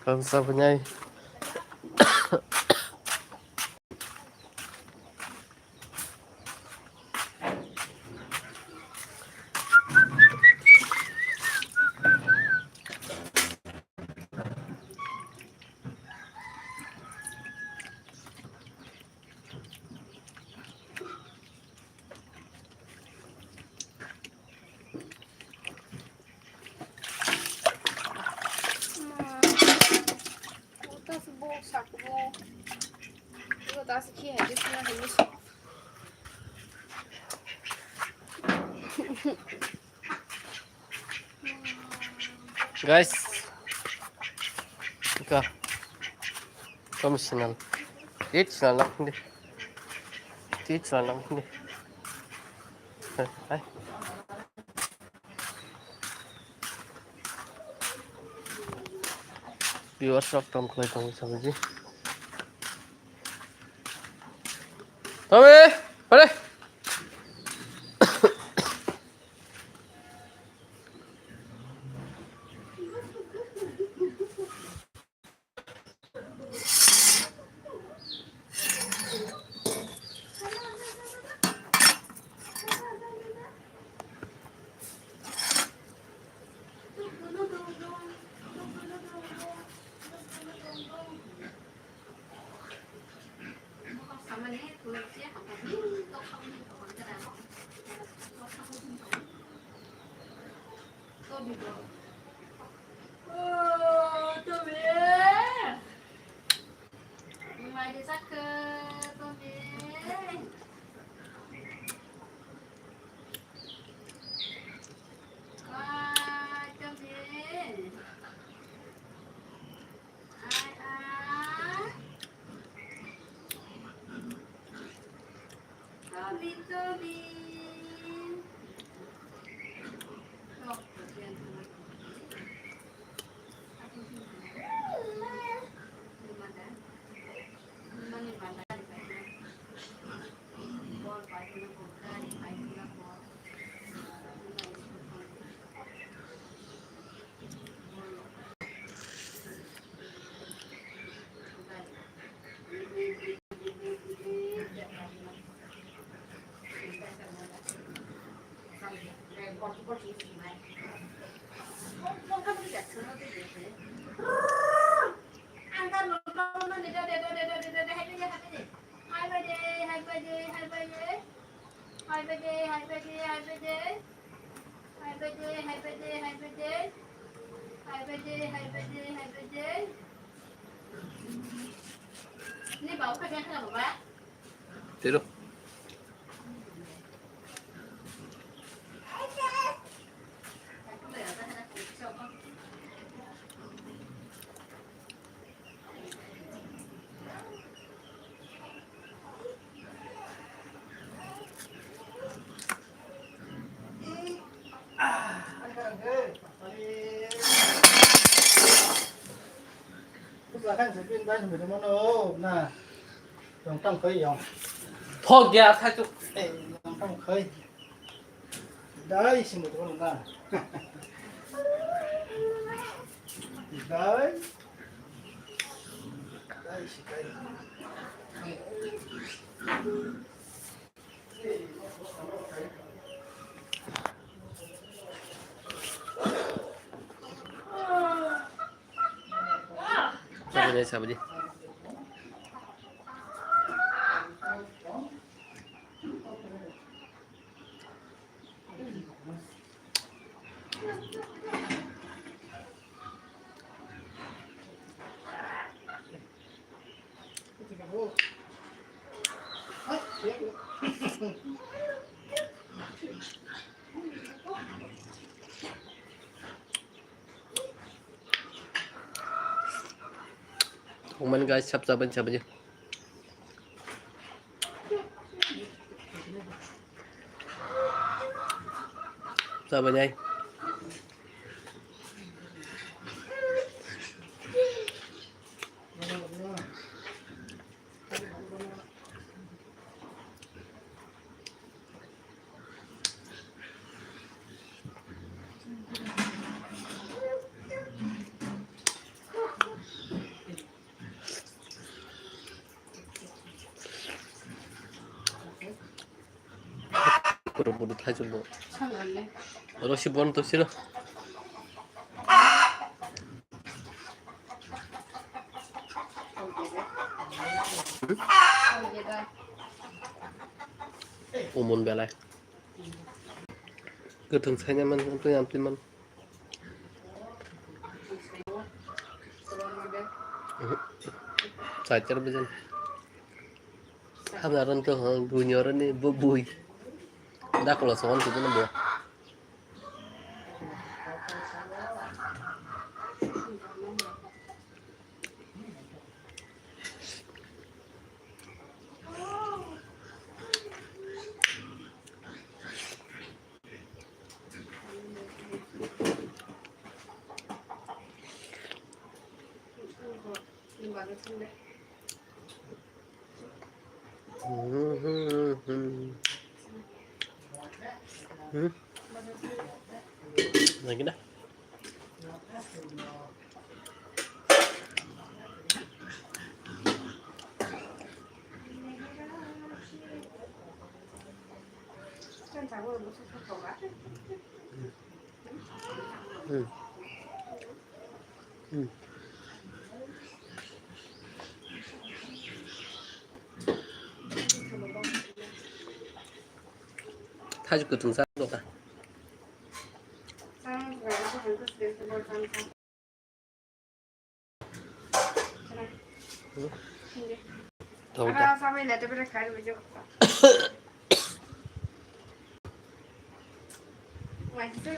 Không sao với nhây. 이거 나서 기회 해주시면 됩니다. Guys, ika, komisional. Teach na lang hindi. Teach na lang hindi. Ay. Viewers of Tom Clay Tom Samaji. Tommy, pare. Mai đi sắc tôi về. Cho về. Tobi. Ini bau kagak kena bawa? Tidur. Kan sebelum dah sebelum mana? Nah, yang tam khơi dòng. Thôi kìa, thay chụp. Yang tam khơi. Đấy, xin một con nào. Đấy. Đấy, xin cái. Sabi đi. Kumain guys, saban aja. Saban nhai. 버릇 하죠 뭐. 참을래. 러시 번또 싫어. 거기다 오몬 별래. 그 등산하면 또 얌들만. Sacar bây giờ tham gia run cơ đùi nhiều run đi bùi bùi đã có là số ăn thì nó bùa này cái đó thay cho cái thùng sắt được ta thôi ta sao mày lại tôi biết cái gì ngoài cái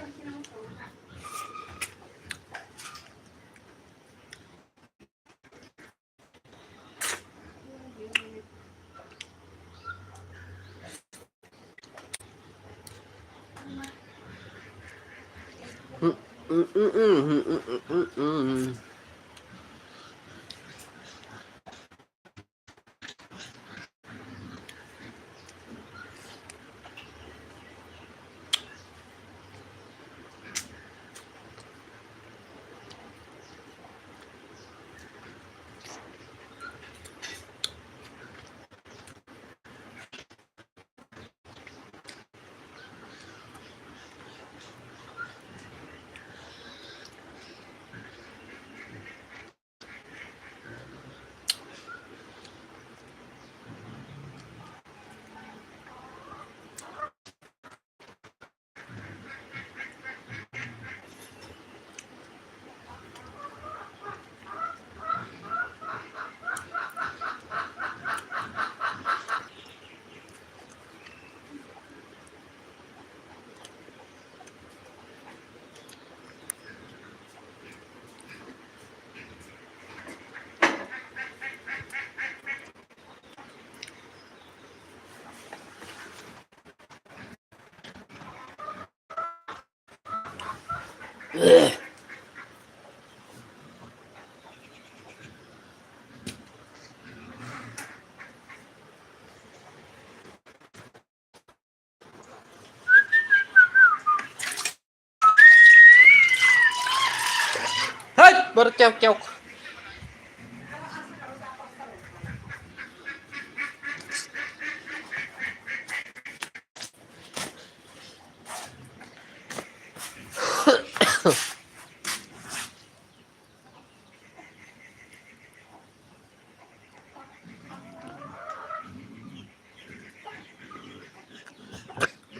hết bớt keo keo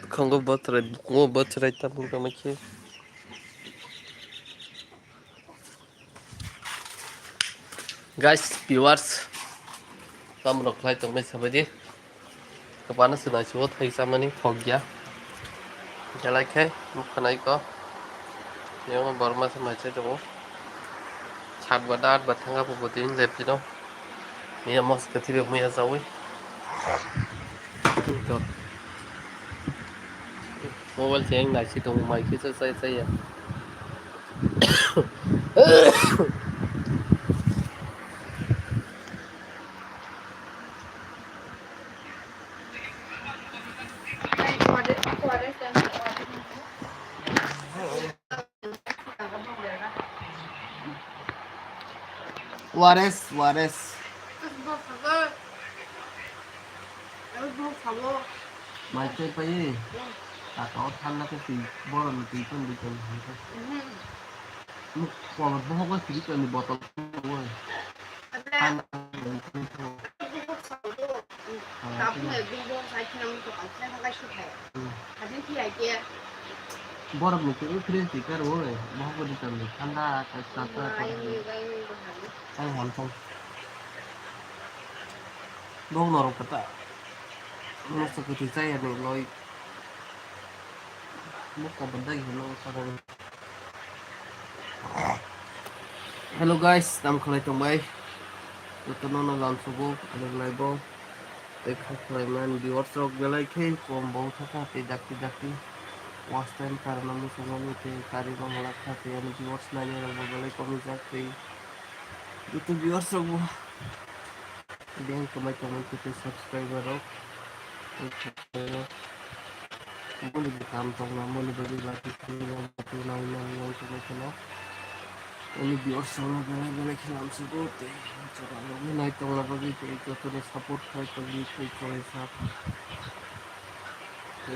không có bớt rồi ngô bớt rồi ta không có mấy chi guys viewers kamu nak play tong mes sabadi kepana sudah cuat hai sama ni fogya jalan ke bukan ai ko nếu mà bỏ mà xem chơi đâu chặt vào đát và thằng apa buat ini dẹp gì đâu ni mà cái thứ mình sao ấy mobile sayang nasi tu mai kita saya favor. Macam apa ni? Tak tahu tanah ke si boran tu pun betul. Lu kalau bohong kan sih kan di botol semua. Tanah yang itu. Boran mungkin itu keren sih kan, bohong kan di tanah tanah kayak satu. Kan hancur. Bohong norok kata. Lu seperti saya nih, loi. Muka benda gitu sekarang. Hello guys, nam khalai tongbai. Tutono lam subo, ada laibo. Dekha khalai man viewers rok belai khe kom bau thaka te dakti. Watch time karena musuhnya te kari bangla khate ani viewers nanya rok belai komi jakte. Itu viewers rok dia kemai kita subscriber rok. Boleh ditam tong nama boleh bagi lagi yang satu lain yang coba. Ini viewers rok belai khilam subo te. Coba lagi naik tong lagi te itu tu support khai tong di choice sap.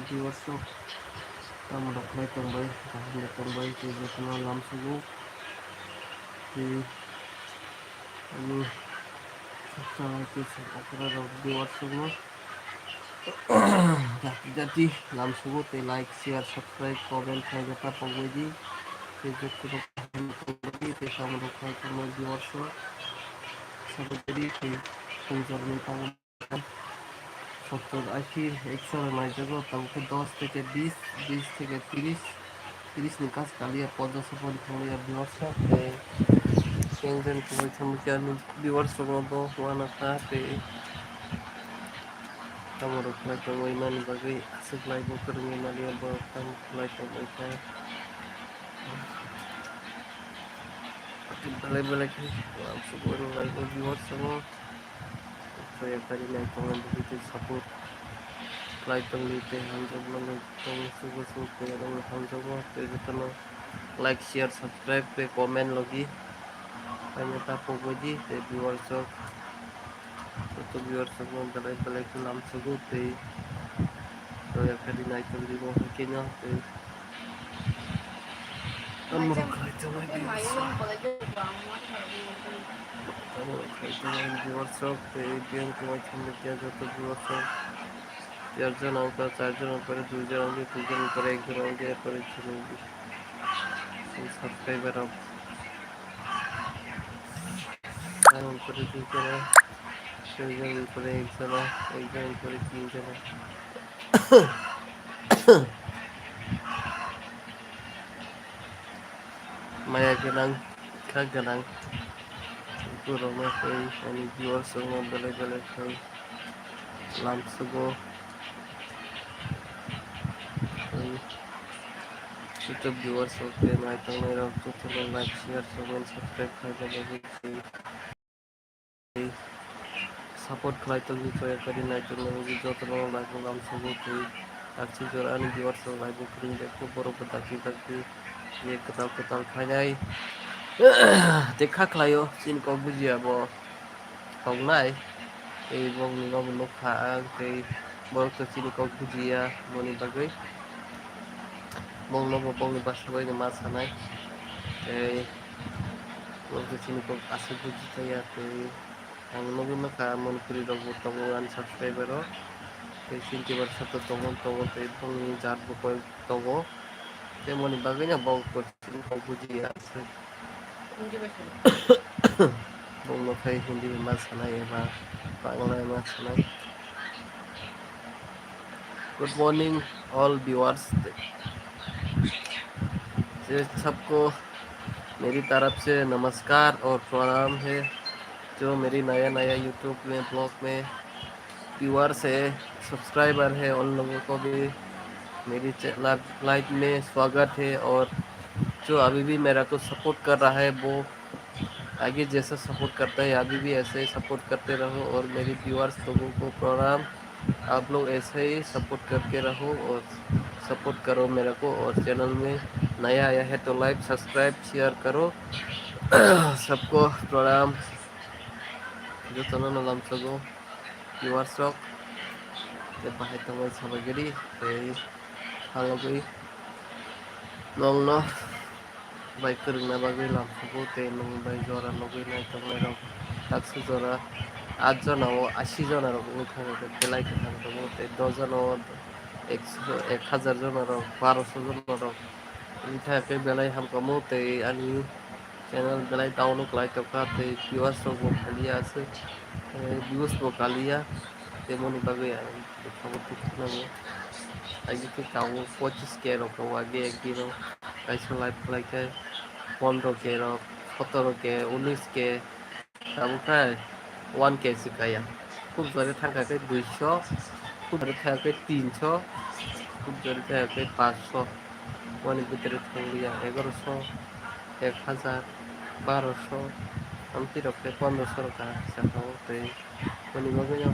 Viewers rok kamu dah mulai tambah ke jatuh lam subuh di ini sama itu akhirnya di WhatsApp jadi lam subuh te like share subscribe comment saya kata pagi ke jatuh pagi te kamu dah mulai tambah di WhatsApp sampai jadi ke penjualan tahu সত্তর আশি একশো নয় জগৎ তাকে 10 থেকে 20 থেকে 30 ni kas kali ya podo sepon kali ya biasa pe sengren kali kemudian biasa ngobo wana pe kamu rukna kau iman bagai asik lagi bukan iman dia bukan lagi kau ikan balai ki langsung baru lagi biasa ngobo saya tadi naik tangan begitu support like penglite hanjab mana tong subuh pe orang hanjab pe jatano like share subscribe pe comment lagi hanya tapo boji te viewers itu viewers semua balai ke lam subuh pe so ya kali naik tong di bawah kenya pe kamu kai tu lagi viewers pe game ko macam dia jatuh viewers 4 জন অঙ্ক 4 জন উপরে 2 জন অঙ্কে 2 জন উপরে 1 জন অঙ্কে এরপরে ছিল subscriber of উপরে 2 জন 2 জন উপরে 1 জন 1 জন উপরে 3 জন Maya ganang kaganang puro mo kay ani viewers mo balay kay lamsugo YouTube viewers okay na itong mayroon tutulong like, share, comment, subscribe kayo support kayo itong dito ya kari na itong mga video tulong like mo lang sugo kay at si Jorani viewers ng live ko rin ko puro pataki ये कताल खाई देखा खलायो चिन को बुझिया बो खौनाय ए बंग निगम नखा के बंग तो चिन को बुझिया मोनि बागै बंग नो बंग बासबै न मा सानाय ए बंग तो चिन को आसे बुझिया के आं नगु नखा मनपुरी दग तब आन सब्सक्राइबर के चिन के बार सत तगन ते बंग जात बो तगो তেমনি বাগাই না বউ করছি বুঝিয়ে আছে বঙ্গফাই হিন্দি में मत सुनाई एबा बांग्ला में मत सुनाई गुड मॉर्निंग ऑल व्यूअर्स सबको मेरी तरफ से नमस्कार और प्रणाम है जो मेरी नया यूट्यूब में ब्लॉग में व्यूअर्स है सब्सक्राइबर है उन लोगों को भी मेरी लाइफ में स्वागत है और जो अभी भी मेरा को सपोर्ट कर रहा है वो आगे जैसा सपोर्ट करता है अभी भी ऐसे ही सपोर्ट करते रहो और मेरी व्यूअर्स लोगों को प्रणाम आप लोग ऐसे ही सपोर्ट करके रहो और सपोर्ट करो मेरे को और चैनल में नया आया है तो लाइक सब्सक्राइब शेयर करो सबको प्रणाम जो तनो नाम सगो व्यूअर्स लोग bahay tangway sabagiri halagay nongno bai kurungna bagui lamsugo te nung bai jora logui nai tangnai rok taksu jora 8 জনাও 80 জনের থাকে বেলাই থাকবো te 10 জনাও 1000 জনের 1200 জনের ini থাকে বেলাই হামকামো te ani channel belai down klai to ka te viewers bo khalia আছে views bo kalia temoni bagai খবর ঠিক না আগে কি কাউ 25 কে রকম আগে একদিন কাইছো লাইভ লাইকে 15 কে রক 17 কে 19 কে kamu kan 1K sekaya খুব জোরে থাকাকে 200 খুব জোরে থাকাকে 300 খুব জোরে থাকাকে 500 মানে ভিতরে থাকলিয়া 1100 1000 1200 amti rokte 1500 ka sakao te mani bagyo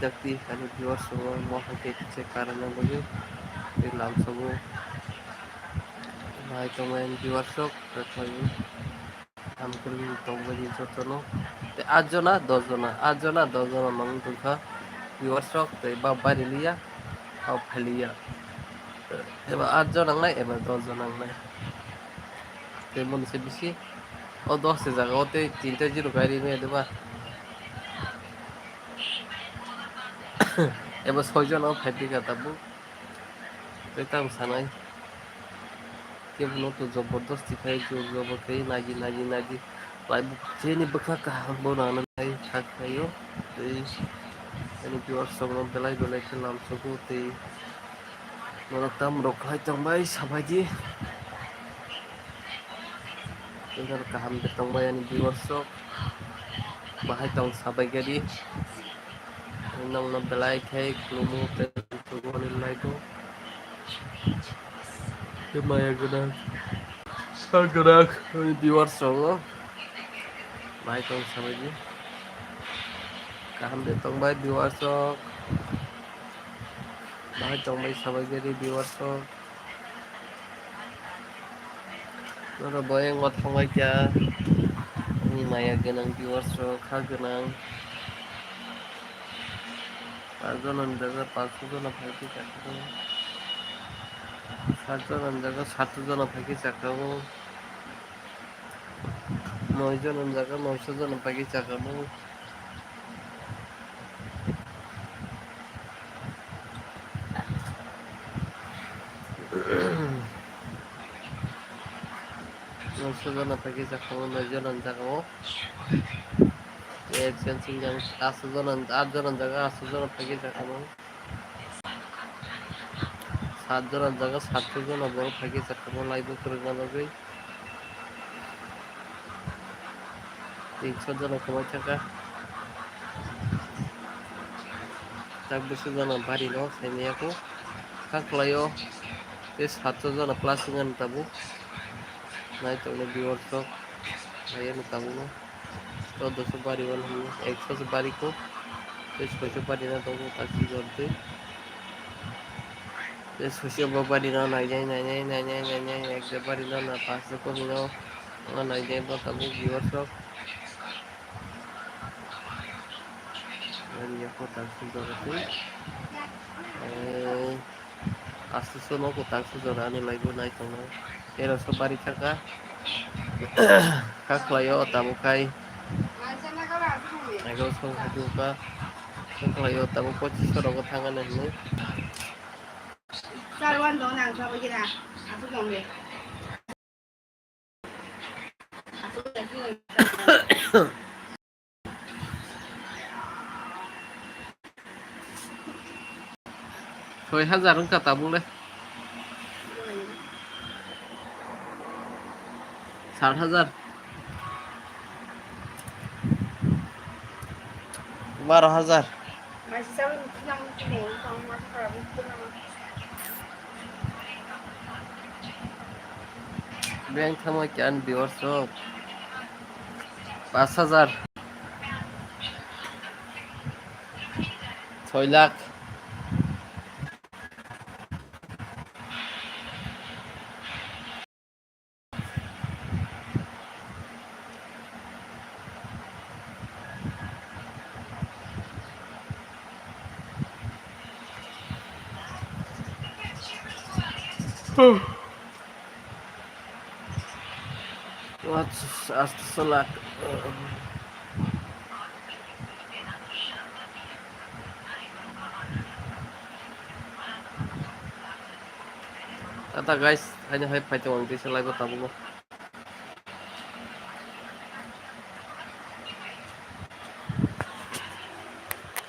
takti kani viewers so mo hake che karana bagyo te lam sogo mai to men viewers so prathoi am kuri to bagi jotono te 8 jona 10 jona 8 jona 10 jona mang tukha viewers so te ba barilia au phalia এবার 8 জন নাই এবার 10 জন নাই তেমন সে বেশি ও 10 এর জায়গা ওতে 3টা জিরো গাড়ি নিয়ে দেবা এবার 6 জন ও 5 বিঘা তাবু তেতাম সানাই কেবল তো জবরদস্তি খাই জবরদস্তি নাজি লাইভ যেনি বখা কা বনানা খাই খাইও এই এনি পিওর সঙ্গ বেলাই খেলাম সকুতে মরতাম রখাই তংবাই সাবাইজি Tinggal kaham betong bayan di workshop bahay tong sabay gadi nang nabelay kay klumo tugon nilay ko maya ganak di workshop bahay tong sabay gadi kaham betong bay di workshop bahay tong bay sabay gadi di workshop Nara bayang wat pangay kya ini maya ganang di workshop kha ganang পাঁচজন জায়গা 500 জন থাকি চাকাবো 7জন জায়গা 700 জন থাকি চাকাবো 9 জন জায়গা 900 জন থাকি চাকাবো 900 জন থাকি চাকাবো 9 জন চাকাবো এক sensing 800 জন 8 জন জায়গা 800 জন থাকি চাকাবো 7 জন জায়গা 700 জন বড় থাকি চাকাবো লাইভ করে যাবে 300 জন কমাই থাকা 26 জন বাড়ি নো সেমিয়াকো খাকলাयो ते 700 জন plus ngan tabu nai to ne viewers so ayo ne tabu no 1400 bari wan 100 bari ko te 600 bari na to taksi jorte te 600 bari na nai ek de bari na 500 ko no nai de ba tabu viewers so Maria ko taksi jorte asus no ko taksi jorane laibo nai to no 1300 bari থাকা খাকলাयो tamukai 1100 hajuka খাকলাयो tamu 2500 roko thangane ni Sarwan dong nang sa bagina. Aku dong deh. Aku lagi. 6000 rung kata boleh 60,000 12,000 Masih sama yang ini kamu masuk kalau itu nama. Bank থামাই কেন বিওর সব 5,000 6 lakh Asta selak. Kata guys, hanya hai pai tawang di selai ko tamu.